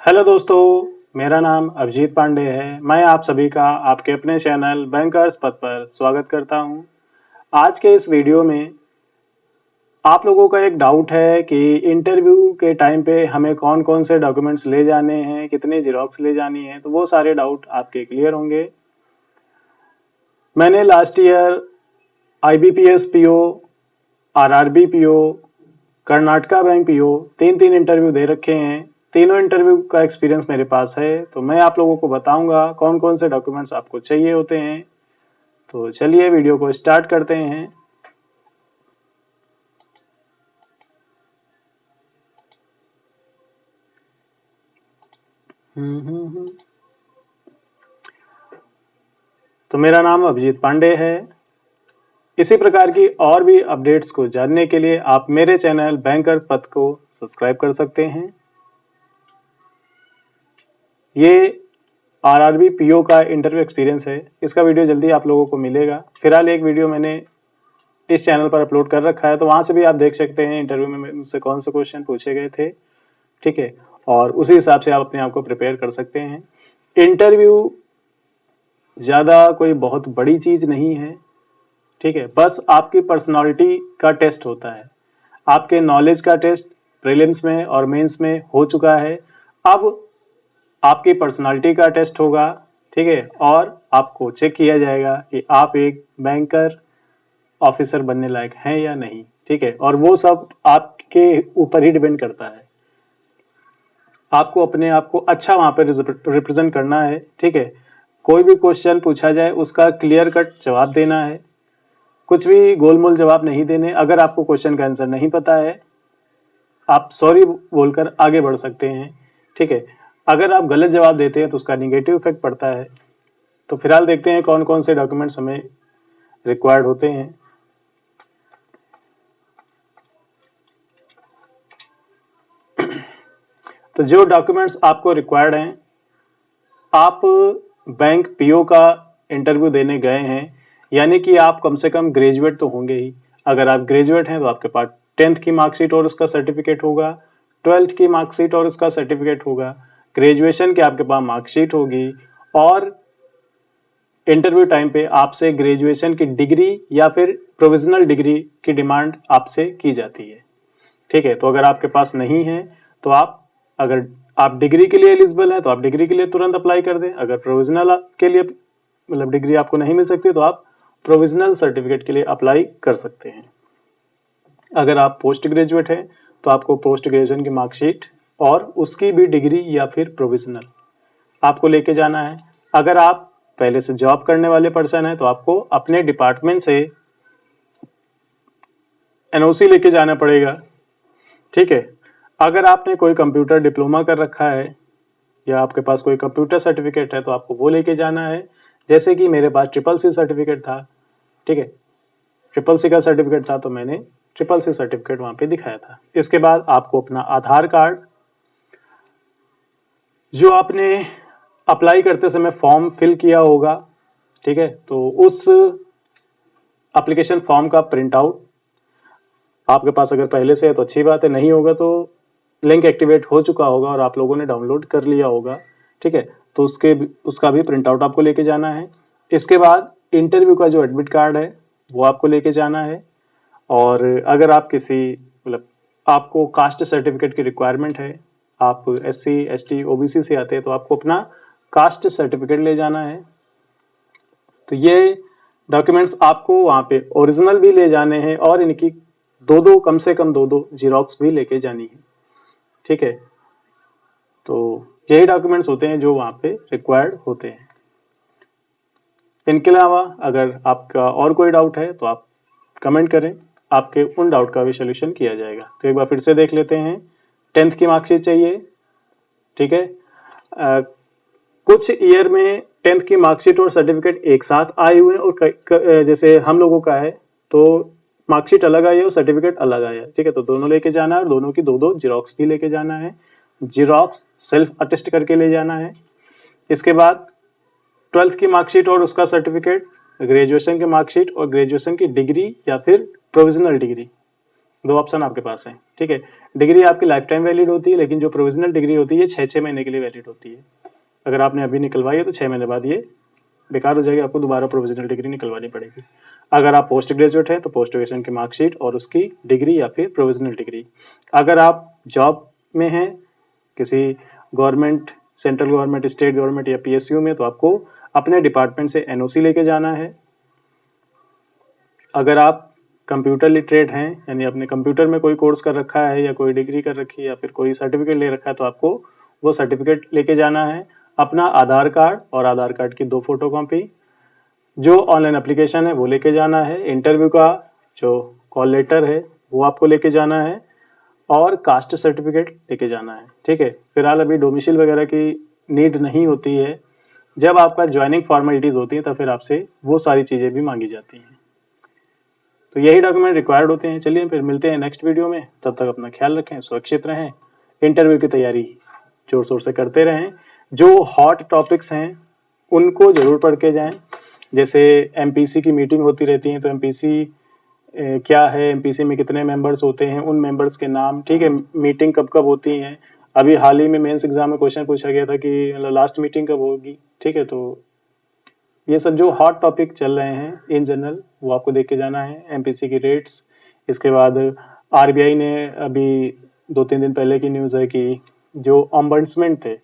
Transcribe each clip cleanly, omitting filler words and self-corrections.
Hello दोस्तों, मेरा नाम अभिजीत पांडे है। मैं आप सभी का आपके अपने चैनल बैंकर्स पथ पर स्वागत करता हूं। आज के इस वीडियो में आप लोगों का एक डाउट है कि इंटरव्यू के टाइम पे हमें कौन-कौन से डॉक्यूमेंट्स ले जाने हैं, कितनी ज़ेरॉक्स ले जानी है, तो वो सारे डाउट आपके क्लियर होंगे। मैंने last year IBPS PO, RRB PO, Karnataka bank PO तीन इंटरव्यू दे रखे हैं। तीनों इंटरव्यू का एक्सपीरियंस मेरे पास है, तो मैं आप लोगों को बताऊंगा कौन कौन से डॉक्यूमेंट्स आपको चाहिए होते हैं। तो चलिए वीडियो को स्टार्ट करते हैं। तो मेरा नाम अभिजीत पांडे है। इसी प्रकार की और भी अपडेट्स को जानने के लिए आप मेरे चैनल बैंकर्स पथ को सब्सक्राइब कर सकते हैं। ये आरआरबी पीओ का इंटरव्यू एक्सपीरियंस है। इसका वीडियो जल्दी आप लोगों को मिलेगा। फिलहाल एक वीडियो मैंने इस चैनल पर अपलोड कर रखा है, तो वहां से भी आप देख सकते हैं इंटरव्यू में मुझसे कौन से क्वेश्चन पूछे गए थे। ठीक है, और उसी हिसाब से आप अपने आप को प्रिपेयर कर सकते हैं। इंटरव्यू ज्यादा कोई बहुत बड़ी चीज नहीं है। ठीक है, बस आपकी पर्सनालिटी का टेस्ट होता है। आपके नॉलेज का टेस्ट प्रीलिम्स में और मेंस में हो चुका है। अब आपकी पर्सनालिटी का टेस्ट होगा। ठीक है, और आपको चेक किया जाएगा कि आप एक बैंकर ऑफिसर बनने लायक हैं या नहीं। ठीक है, और वो सब आपके ऊपर ही डिपेंड करता है। आपको अपने आप को अच्छा वहां पर रिप्रेजेंट करना है। ठीक है, कोई भी क्वेश्चन पूछा जाए उसका क्लियर कट जवाब देना है। कुछ भी गोलमोल जवाब नहीं देने। अगर आपको क्वेश्चन का आंसर नहीं पता है, आप सॉरी बोलकर आगे बढ़ सकते हैं। ठीक है, अगर आप गलत जवाब देते हैं तो उसका निगेटिव इफेक्ट पड़ता है। तो फिलहाल देखते हैं कौन कौन से डॉक्यूमेंट्स हमें रिक्वायर्ड होते हैं। तो जो डॉक्यूमेंट्स आपको रिक्वायर्ड हैं, आप बैंक पीओ का इंटरव्यू देने गए हैं, यानी कि आप कम से कम ग्रेजुएट तो होंगे ही। अगर आप ग्रेजुएट हैं तो आपके पास 10th की मार्कशीट और उसका सर्टिफिकेट होगा, 12th की मार्कशीट और उसका सर्टिफिकेट होगा, ग्रेजुएशन की आपके पास मार्कशीट होगी, और इंटरव्यू टाइम पे आपसे ग्रेजुएशन की डिग्री या फिर प्रोविजनल डिग्री की डिमांड आपसे की जाती है। ठीक है, तो अगर आपके पास नहीं है तो अगर आप डिग्री के लिए एलिजिबल हैं तो आप डिग्री के लिए तुरंत अप्लाई कर दें। अगर प्रोविजनल के लिए मतलब डिग्री आपको नहीं मिल सकती तो आप प्रोविजनल सर्टिफिकेट के लिए अप्लाई कर सकते हैं। अगर आप पोस्ट ग्रेजुएट हैं तो आपको पोस्ट ग्रेजुएशन की मार्कशीट और उसकी भी डिग्री या फिर प्रोविजनल आपको लेके जाना है। अगर आप पहले से जॉब करने वाले पर्सन हैं तो आपको अपने डिपार्टमेंट से एनओसी लेके जाना पड़ेगा। ठीक है, अगर आपने कोई कंप्यूटर डिप्लोमा कर रखा है या आपके पास कोई कंप्यूटर सर्टिफिकेट है तो आपको वो लेके जाना है। जैसे कि मेरे पास ट्रिपल सी सर्टिफिकेट था। ठीक है, ट्रिपल सी का सर्टिफिकेट था तो मैंने ट्रिपल सी सर्टिफिकेट वहां पे दिखाया था। इसके बाद आपको अपना आधार कार्ड, जो आपने अप्लाई करते समय फॉर्म फिल किया होगा, ठीक है, तो उस एप्लीकेशन फॉर्म का प्रिंट आउट आपके पास अगर पहले से है तो अच्छी बात है, नहीं होगा तो लिंक एक्टिवेट हो चुका होगा और आप लोगों ने डाउनलोड कर लिया होगा। ठीक है, तो उसका भी प्रिंट आउट आपको लेके जाना है। इसके बाद इंटरव्यू का जो एडमिट कार्ड है वो आपको लेके जाना है। और अगर आप किसी मतलब आपको कास्ट सर्टिफिकेट की रिक्वायरमेंट है, आप SC ST OBC से आते हैं तो आपको अपना कास्ट सर्टिफिकेट ले जाना है। तो ये डॉक्यूमेंट्स आपको वहां पे ओरिजिनल भी ले जाने हैं और इनकी कम से कम दो जीरोक्स भी लेके जानी है। ठीक है, तो यही डॉक्यूमेंट्स होते हैं जो वहां पे रिक्वायर्ड होते हैं। इनके अलावा अगर आपका और कोई डाउट है तो आप कमेंट करें, आपके उन डाउट का भी सोल्यूशन किया जाएगा। तो एक बार फिर से देख लेते हैं। 10th की मार्कशीट चाहिए। ठीक है, कुछ ईयर में 10th की मार्कशीट और सर्टिफिकेट एक साथ आए हुए हैं और जैसे हम लोगों का है तो मार्कशीट अलग आई है और सर्टिफिकेट अलग आया है। ठीक है, तो दोनों लेके जाना है और दोनों की दो जीरोक्स भी लेके जाना है। जीरोक्स सेल्फ अटेस्ट करके ले जाना है। इसके बाद 12th की मार्कशीट और उसका सर्टिफिकेट, ग्रेजुएशन की मार्कशीट और ग्रेजुएशन की डिग्री या फिर प्रोविजनल डिग्री, दो ऑप्शन आपके पास है, ठीक है। डिग्री आपकी लाइफ टाइम वैलिड होती है, लेकिन जो प्रोविजनल डिग्री होती है 6-6 महीने के लिए वैलिड होती है। अगर आपने अभी निकलवाई है तो 6 महीने बाद ये बेकार हो जाएगी, आपको दोबारा प्रोविजनल डिग्री निकलवानी पड़ेगी। अगर आप पोस्ट ग्रेजुएट हैं तो पोस्ट ग्रेजुएशन की मार्कशीट और उसकी डिग्री या फिर प्रोविजनल डिग्री। अगर आप जॉब में हैं किसी government, central government, state government या पीएसयू में, तो आपको अपने डिपार्टमेंट से एनओसी लेके जाना है। अगर आप कंप्यूटर लिटरेट हैं, यानी अपने कंप्यूटर में कोई कोर्स कर रखा है या कोई डिग्री कर रखी है या फिर कोई सर्टिफिकेट ले रखा है, तो आपको वो सर्टिफिकेट लेके जाना है। अपना आधार कार्ड और आधार कार्ड की 2 फोटो कॉपी, जो ऑनलाइन एप्लीकेशन है वो लेके जाना है। इंटरव्यू का जो कॉल लेटर है वो आपको लेके जाना है और कास्ट सर्टिफिकेट लेके जाना है, ठीक है। फिलहाल अभी डोमिसाइल वगैरह की नीड नहीं होती है। जब आपका ज्वाइनिंग फॉर्मेलिटीज होती है तब फिर आपसे वो सारी चीज़ें भी मांगी जाती हैं। तो यही डॉक्यूमेंट रिक्वायर्ड होते हैं। चलिए फिर मिलते हैं नेक्स्ट वीडियो में, तब तक अपना ख्याल रखें, सुरक्षित रहें, इंटरव्यू की तैयारी जोर शोर से करते रहें। जो हॉट टॉपिक्स हैं उनको जरूर पढ़ के जाएं। जैसे एमपीसी की मीटिंग होती रहती है, तो एमपीसी क्या है, एमपीसी में कितने मेंबर्स होते हैं, उन मेंबर्स के नाम, ठीक है। मीटिंग कब कब होती हैं, अभी हाल ही में मेंस एग्जाम में क्वेश्चन पूछा गया था कि लास्ट मीटिंग कब होगी, ठीक है। तो ये सब जो हॉट टॉपिक चल रहे हैं इन जनरल वो आपको देख के जाना है। एमपीसी की रेट्स, इसके बाद आरबीआई ने अभी 2-3 दिन पहले की न्यूज़ है कि जो ऑम्बड्समैन थे,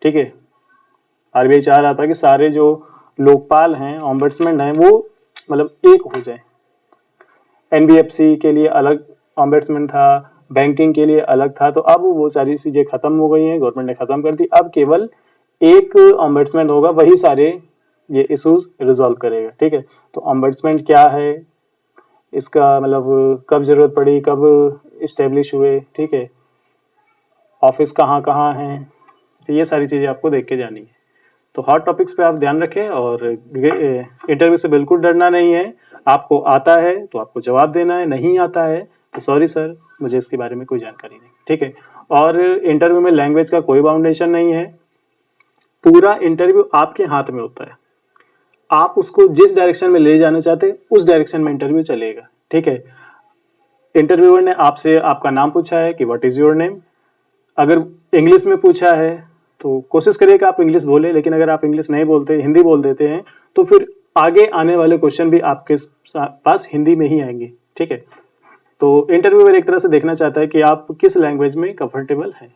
ठीक है, आरबीआई चाह रहा था कि सारे जो लोकपाल हैं, ऑम्बड्समैन हैं, वो मतलब एक हो जाए। एनबीएफसी के लिए अलग ऑम्बड्समैन था, बैंकिंग के लिए अलग था, तो अब वो सारी चीजें खत्म हो गई हैं, गवर्नमेंट ने खत्म कर दी। अब केवल एक ऑम्बड्समैन होगा, वही सारे ये इश्यूज रिजॉल्व करेगा, ठीक है। तो ऑम्बड्समैन क्या है, इसका मतलब कब जरूरत पड़ी, कब इस्टेब्लिश हुए, ठीक है, ऑफिस कहाँ कहाँ है, तो ये सारी चीजें आपको देख के जानी है। तो हॉट टॉपिक्स पे आप ध्यान रखें और इंटरव्यू से बिल्कुल डरना नहीं है। आपको आता है तो आपको जवाब देना है, नहीं आता है तो सॉरी सर, मुझे इसके बारे में कोई जानकारी नहीं, ठीक है। और इंटरव्यू में लैंग्वेज का कोई बाउंडेशन नहीं है। पूरा इंटरव्यू आपके हाथ में होता है, आप उसको जिस डायरेक्शन में ले जाना चाहते हैं उस डायरेक्शन में इंटरव्यू चलेगा, ठीक है। इंटरव्यूअर ने आपसे आपका नाम पूछा है कि व्हाट इज योर नेम, अगर इंग्लिश में पूछा है तो कोशिश करिए कि आप इंग्लिश बोले, लेकिन अगर आप इंग्लिश नहीं बोलते, हिंदी बोल देते हैं, तो फिर आगे आने वाले क्वेश्चन भी आपके पास हिंदी में ही आएंगे, ठीक है। तो इंटरव्यूअर एक तरह से देखना चाहता है कि आप किस लैंग्वेज में कंफर्टेबल हैं।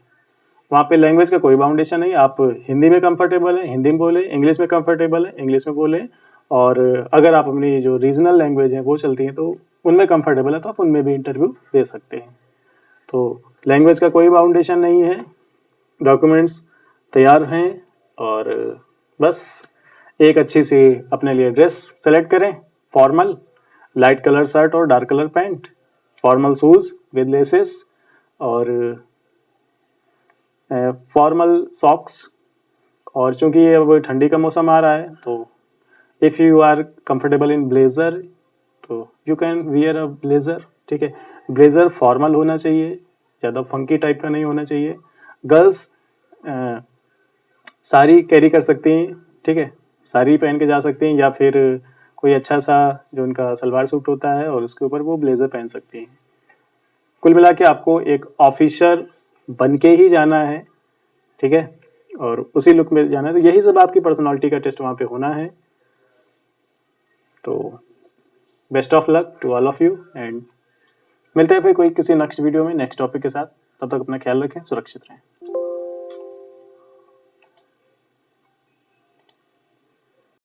वहाँ पे लैंग्वेज का कोई बाउंडेशन नहीं, आप हिंदी में कंफर्टेबल है हिंदी में बोले, इंग्लिश में कंफर्टेबल है इंग्लिश में बोले, और अगर आप अपनी जो रीजनल लैंग्वेज है वो चलती है तो उनमें कंफर्टेबल है तो आप उनमें भी इंटरव्यू दे सकते हैं। तो लैंग्वेज का कोई बाउंडेशन नहीं है। डॉक्यूमेंट्स तैयार हैं और बस एक अच्छी सी अपने लिए ड्रेस सेलेक्ट करें, फॉर्मल, लाइट कलर शर्ट और dark colour pant, formal shoes with laces और फॉर्मल सॉक्स। और चूंकि ये अब ठंडी का मौसम आ रहा है तो if you are comfortable in blazer तो you can wear a blazer, ठीक है। ब्लेजर फॉर्मल होना चाहिए, ज़्यादा फंकी टाइप का नहीं होना चाहिए। गर्ल्स साड़ी कैरी कर सकती हैं, ठीक है, साड़ी पहन के जा सकती हैं या फिर कोई अच्छा सा जो उनका सलवार सूट होता है और उसके ऊपर वो ब्लेजर पहन सकती हैं। कुल मिला के आपको एक ऑफिसर बन के ही जाना है, ठीक है, और उसी लुक में जाना है। तो यही सब आपकी पर्सनालिटी का टेस्ट वहाँ पे होना है। तो best of luck to all of you and मिलते हैं फिर कोई किसी नेक्स्ट वीडियो में नेक्स्ट टॉपिक के साथ। तब तक अपना ख्याल रखें, सुरक्षित रहें।